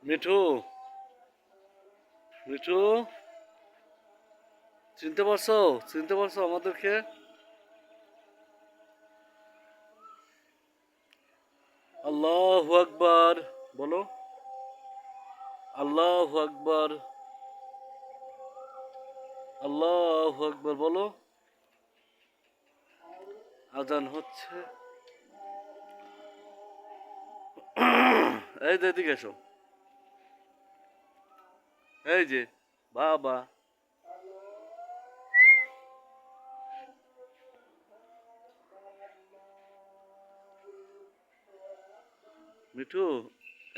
মিঠু, মিঠু, চিনতে পারছো? চিনতে পারছো আমাদেরকে? আল্লাহু আকবার বলো। আল্লাহু আকবার, আল্লাহু আকবার বলো। আজান হচ্ছে। এই যে এদিকে এসো। এই যে বাবা। মিঠু,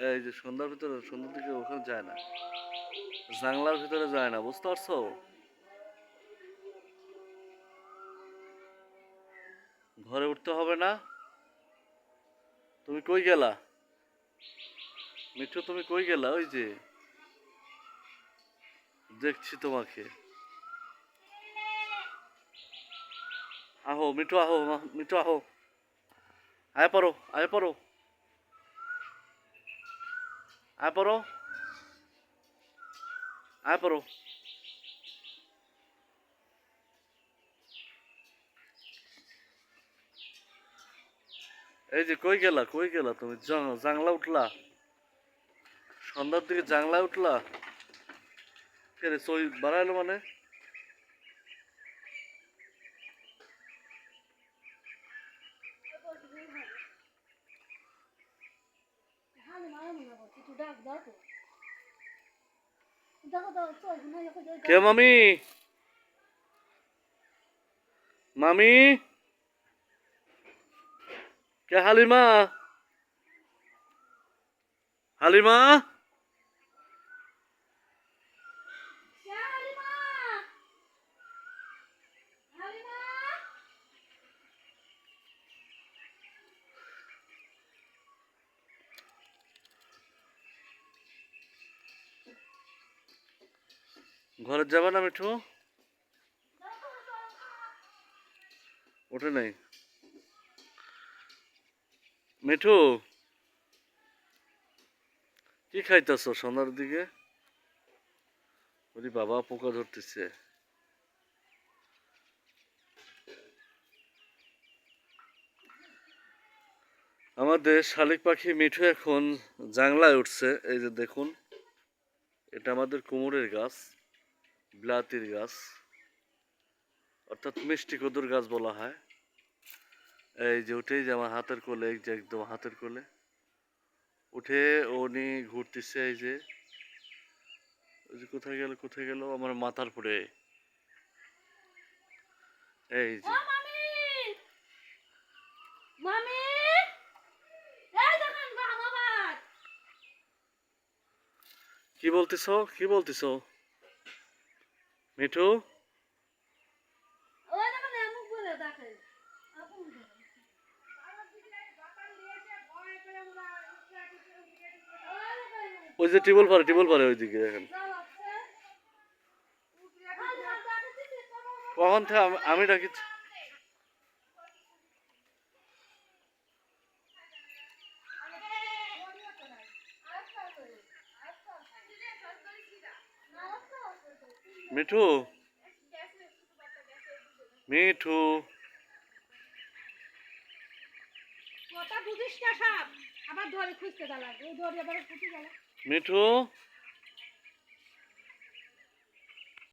এই যে সন্ধ্যার ভিতরে, সন্ধ্যার দিকে ওখানে যায় না, জানলার ভিতরে যায় না, বুঝতে পারছো? ঘরে উঠতে হবে না। তুমি কই গেলা? মিঠু, তুমি কই গেলা? ওই যে দেখছি তোমাকে। আহো মিঠু, আহো মিঠু, আহো। আয় পড়ো, আয় পড়ো, আয় পড়ো, আয় পড়ো। এই যে কই গেলা, কই গেলা তুমি? জাংলা উঠলা? সন্ধ্যার দিকে জাংলা উঠলা? কে রে সই বাড়াইলো মানে? কে মামি? মামি? কে হালিমা? হালিমা? ঘরে যাবে না মিঠু? ওঠে নাই মিঠু? কি খাইতেছ সন্ধ্যার দিকে? ওরে বাবা, পোকা ধরতেছে। আমাদের শালিক পাখি মিঠু এখন জাংলায় উঠছে। এই যে দেখুন, এটা আমাদের কুমড়ের গাছ, বিলাতির গাছ, অর্থাৎ মিষ্টি কদুর গাছ বলা হয়। এই যে উঠেই যে আমার হাতের কোলে, এই যে একদম হাতের কোলে উঠে উনি ঘুরতেছে। এই যে ওই যে কোথায় গেল, কোথায় গেল? আমার মাথার পরে। এই যে কি বলতেছো, কি বলতেছো মিঠু? ওই যে টিবল পারে, টিবল পারে ওইদিকে দেখেন। কখন থেকে আমি ডাকি। মিঠু, মিঠু, কথা বুঝিস না সব, আবার ধরে খুঁজতে গেল, ওই ধরে আবার খুঁজতে গেল। মিঠু।